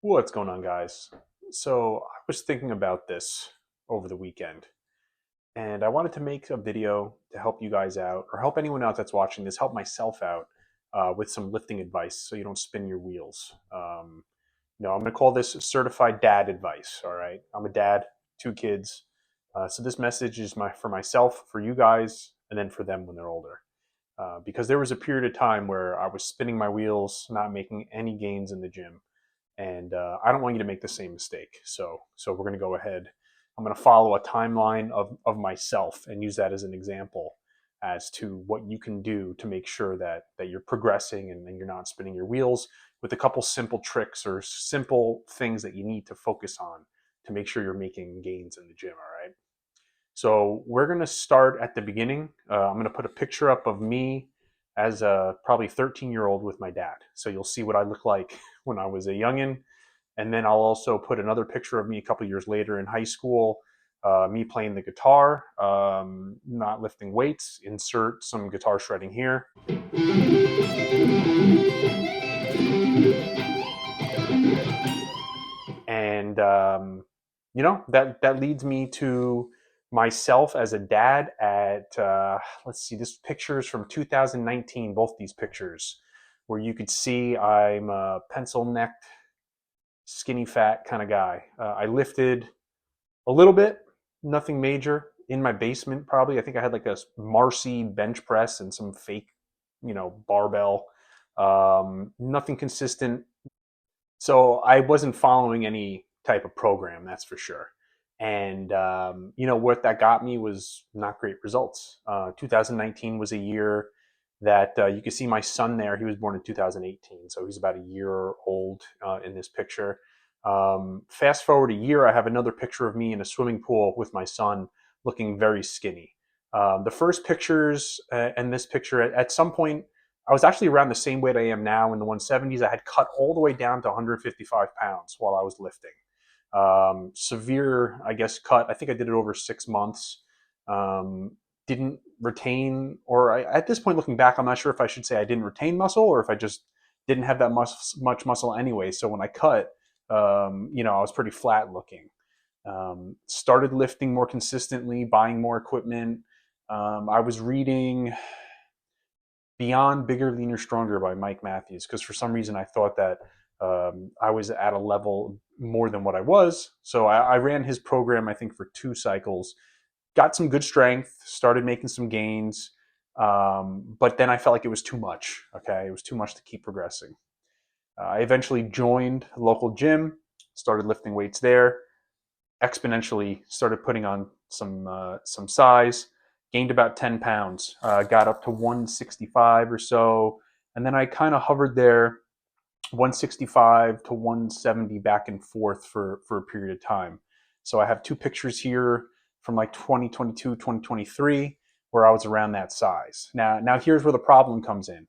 What's going on, guys? So, I was thinking about this over the weekend, and I wanted to make a video to help you guys out, or help anyone else that's watching this, help myself out with some lifting advice so you don't spin your wheels. I'm going to call this certified dad advice. All right. I'm a dad, two kids. So, this message is for myself, for you guys, and then for them when they're older. Because there was a period of time where I was spinning my wheels, not making any gains in the gym, and I don't want you to make the same mistake. So we're going to go ahead. I'm going to follow a timeline of myself and use that as an example as to what you can do to make sure that you're progressing and you're not spinning your wheels, with a couple simple tricks or simple things that you need to focus on to make sure you're making gains in the gym. All right. So we're going to start at the beginning. I'm going to put a picture up of me as a probably 13-year-old with my dad. So you'll see what I look like when I was a youngin'. And then I'll also put another picture of me a couple years later in high school, me playing the guitar, not lifting weights. Insert some guitar shredding here. And that leads me to myself as a dad at let's see, this pictures from 2019, both these pictures, where you could see I'm a pencil necked, skinny fat kind of guy. I lifted a little bit, nothing major, in my basement. Probably I think I had like a Marcy bench press and some fake barbell. Nothing consistent. So I wasn't following any type of program, that's for sure. And what that got me was not great results. 2019 was a year that you can see my son there. He was born in 2018, so he's about a year old in this picture. Fast forward a year, I have another picture of me in a swimming pool with my son, looking very skinny. The first pictures and this picture, at some point, I was actually around the same weight I am now in the 170s. I had cut all the way down to 155 pounds while I was lifting. Severe, I guess, cut. I think I did it over 6 months. Didn't retain, or at this point looking back, I'm not sure if I should say I didn't retain muscle or if I just didn't have that much muscle anyway. So when I cut, I was pretty flat looking. Started lifting more consistently, buying more equipment. I was reading Beyond Bigger, Leaner, Stronger by Mike Matthews, because for some reason I thought that I was at a level more than what I was. So I ran his program, I think, for 2 cycles, got some good strength, started making some gains, but then I felt like it was too much. Okay, it was too much to keep progressing. I eventually joined a local gym, started lifting weights there, exponentially started putting on some size, gained about 10 pounds, got up to 165 or so, and then I kind of hovered there, 165 to 170 back and forth for a period of time. So I have two pictures here from like 2022, 2023, where I was around that size. Now here's where the problem comes in.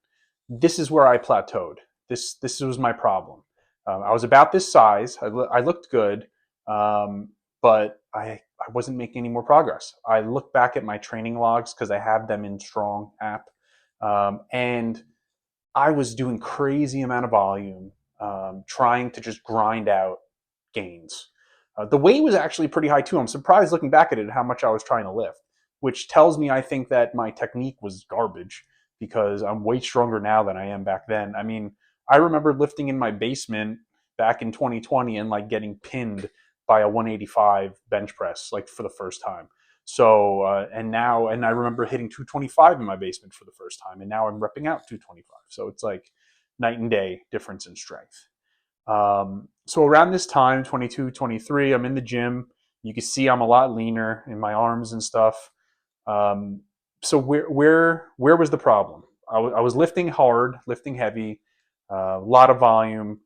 This is where I plateaued. This was my problem. I was about this size. I looked good, but I wasn't making any more progress. I look back at my training logs because I have them in Strong app, and I was doing crazy amount of volume, trying to just grind out gains. The weight was actually pretty high too. I'm surprised looking back at it how much I was trying to lift, which tells me I think that my technique was garbage because I'm way stronger now than I am back then. I mean, I remember lifting in my basement back in 2020 and like getting pinned by a 185 bench press like for the first time. So and I remember hitting 225 in my basement for the first time, and now I'm repping out 225. So it's like night and day difference in strength. So around this time, 22, 23, I'm in the gym. You can see I'm a lot leaner in my arms and stuff. So where was the problem? I was lifting hard, lifting heavy, a lot of volume,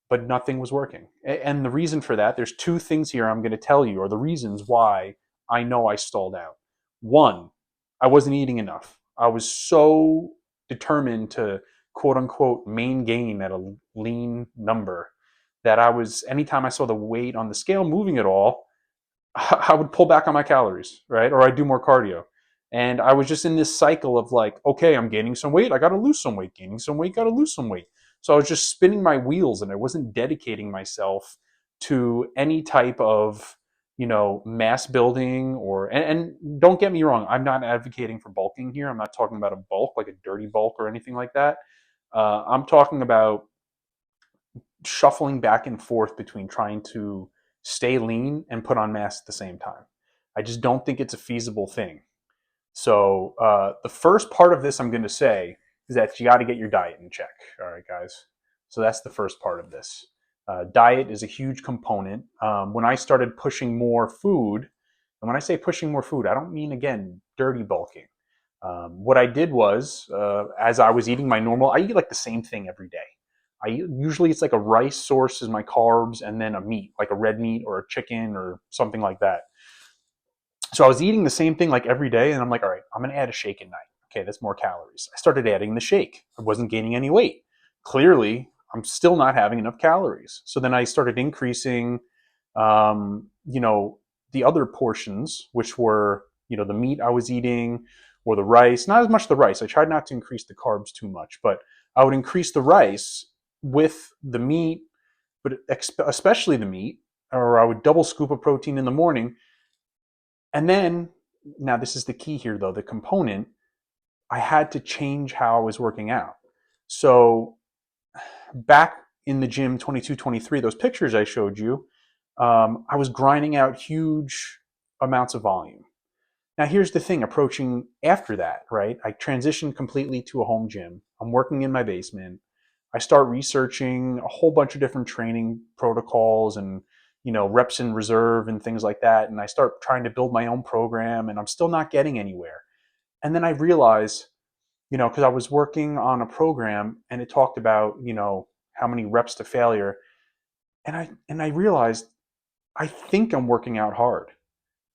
but nothing was working. And the reason for that, there's two things here I'm going to tell you, or the reasons why I know I stalled out. One, I wasn't eating enough. I was so determined to quote unquote main gain at a lean number that anytime I saw the weight on the scale moving at all, I would pull back on my calories, right? Or I'd do more cardio. And I was just in this cycle of like, okay, I'm gaining some weight. I got to lose some weight, gaining some weight, got to lose some weight. So I was just spinning my wheels and I wasn't dedicating myself to any type of, mass building and don't get me wrong, I'm not advocating for bulking here. I'm not talking about a bulk, like a dirty bulk or anything like that. I'm talking about shuffling back and forth between trying to stay lean and put on mass at the same time. I just don't think it's a feasible thing. So the first part of this I'm going to say is that you got to get your diet in check. All right, guys. So that's the first part of this. Diet is a huge component. When I started pushing more food, and when I say pushing more food, I don't mean, again, dirty bulking. What I did was, as I was eating my normal, I eat like the same thing every day. Usually it's like a rice source is my carbs and then a meat, like a red meat or a chicken or something like that. So I was eating the same thing like every day, and I'm like, all right, I'm going to add a shake at night. Okay, that's more calories. I started adding the shake. I wasn't gaining any weight. Clearly, I'm still not having enough calories. So then I started increasing, the other portions, which were, the meat I was eating or the rice. Not as much the rice. I tried not to increase the carbs too much, but I would increase the rice with the meat, but especially the meat, or I would double scoop of protein in the morning. And then, now this is the key here though, the component, I had to change how I was working out. So back in the gym, 22, 23, those pictures I showed you, I was grinding out huge amounts of volume. Now here's the thing, approaching after that, right? I transitioned completely to a home gym. I'm working in my basement. I start researching a whole bunch of different training protocols and reps in reserve and things like that. And I start trying to build my own program and I'm still not getting anywhere. And then I realize, because I was working on a program and it talked about, how many reps to failure. And I realized I think I'm working out hard,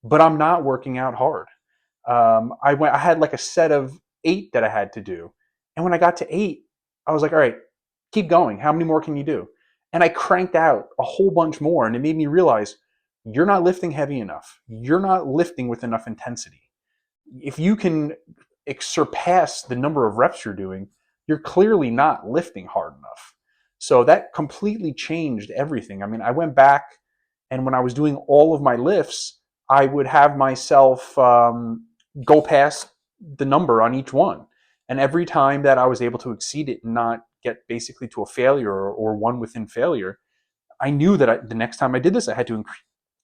but I'm not working out hard. I had like a set of 8 that I had to do. And when I got to 8, I was like, all right, keep going. How many more can you do? And I cranked out a whole bunch more. And it made me realize you're not lifting heavy enough. You're not lifting with enough intensity. If you can surpass the number of reps you're doing, you're clearly not lifting hard enough. So that completely changed everything. I mean, I went back and when I was doing all of my lifts, I would have myself go past the number on each one. And every time that I was able to exceed it and not get basically to a failure or one within failure, I knew that the next time I did this, I had to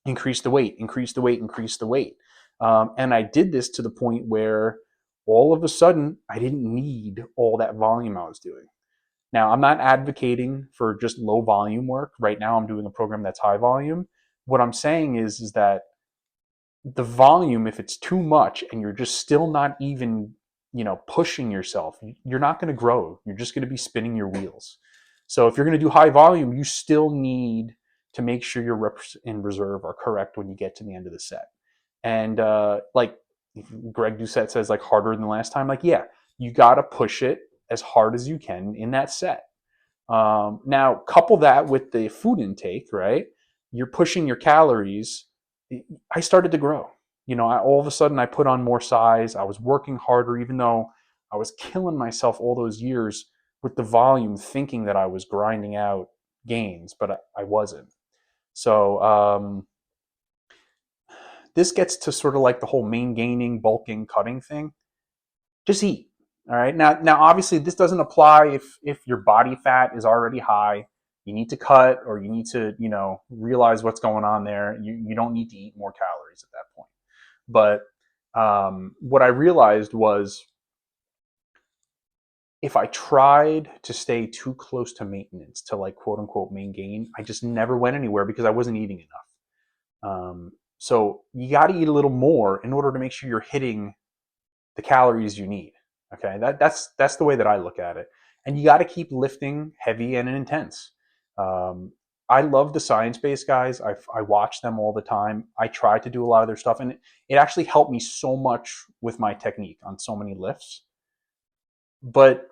increase the weight, increase the weight, increase the weight. And I did this to the point where all of a sudden I didn't need all that volume I was doing. Now, I'm not advocating for just low volume work. Right now, I'm doing a program that's high volume. What I'm saying is that the volume, if it's too much and you're just still not even, pushing yourself, you're not going to grow. You're just going to be spinning your wheels. So if you're going to do high volume, you still need to make sure your reps in reserve are correct when you get to the end of the set. And like Greg Doucette says, like harder than the last time. Like, yeah, you got to push it as hard as you can in that set. Now, couple that with the food intake, right? You're pushing your calories. I started to grow. All of a sudden I put on more size. I was working harder, even though I was killing myself all those years with the volume, thinking that I was grinding out gains, but I wasn't. So this gets to sort of like the whole main gaining, bulking, cutting thing. Just eat. All right. Now, obviously, this doesn't apply if your body fat is already high. You need to cut, or you need to, realize what's going on there. You don't need to eat more calories at that point. But what I realized was if I tried to stay too close to maintenance, to like quote unquote main gain, I just never went anywhere because I wasn't eating enough. So you got to eat a little more in order to make sure you're hitting the calories you need. Okay, that's the way that I look at it. And you got to keep lifting heavy and intense. I love the science-based guys. I watch them all the time. I try to do a lot of their stuff, and it actually helped me so much with my technique on so many lifts. But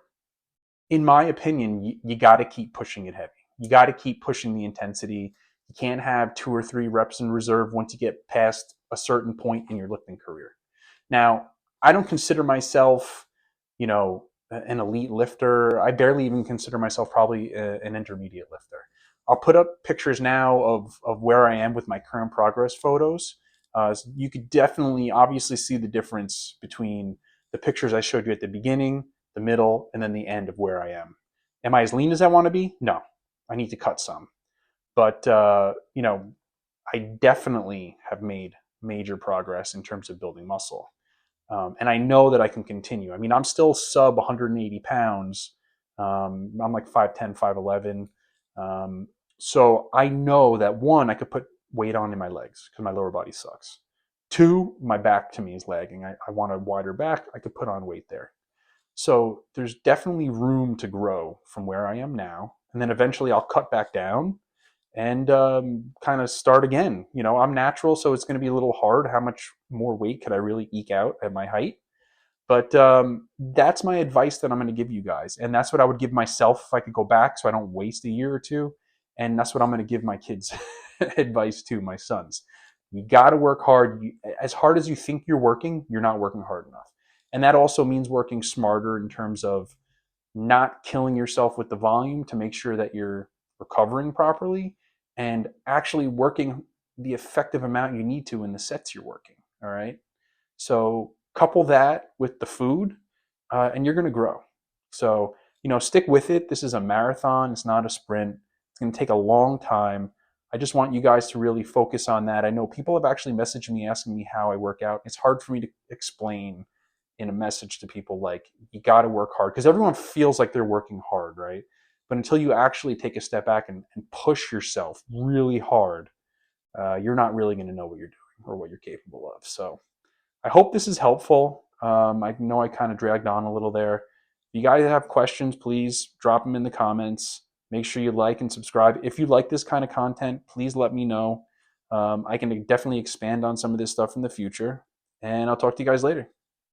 in my opinion, you got to keep pushing it heavy. You got to keep pushing the intensity. You can't have 2 or 3 reps in reserve once you get past a certain point in your lifting career. Now, I don't consider myself, an elite lifter. I barely even consider myself probably an intermediate lifter. I'll put up pictures now of where I am with my current progress photos. So you could definitely, obviously, see the difference between the pictures I showed you at the beginning, the middle, and then the end of where I am. Am I as lean as I want to be? No, I need to cut some. But I definitely have made major progress in terms of building muscle. And I know that I can continue. I mean, I'm still sub 180 pounds. I'm like 5'10", 5'11". So I know that, one, I could put weight on in my legs because my lower body sucks. Two, my back to me is lagging. I want a wider back. I could put on weight there. So there's definitely room to grow from where I am now. And then eventually I'll cut back down and kind of start again. I'm natural, so it's going to be a little hard. How much more weight could I really eke out at my height? But that's my advice that I'm going to give you guys. And that's what I would give myself if I could go back so I don't waste a year or two. And that's what I'm going to give my kids advice to, my sons. You got to work hard. As hard as you think you're working, you're not working hard enough. And that also means working smarter in terms of not killing yourself with the volume to make sure that you're recovering properly and actually working the effective amount you need to in the sets you're working. All right. So couple that with the food, and you're going to grow. So, stick with it. This is a marathon. It's not a sprint. It's going to take a long time. I just want you guys to really focus on that. I know people have actually messaged me asking me how I work out. It's hard for me to explain in a message to people, like, you got to work hard, because everyone feels like they're working hard, right? But until you actually take a step back and push yourself really hard, you're not really going to know what you're doing or what you're capable of. So I hope this is helpful. I know I kind of dragged on a little there. If you guys have questions, please drop them in the comments. Make sure you like and subscribe. If you like this kind of content, please let me know. I can definitely expand on some of this stuff in the future. And I'll talk to you guys later.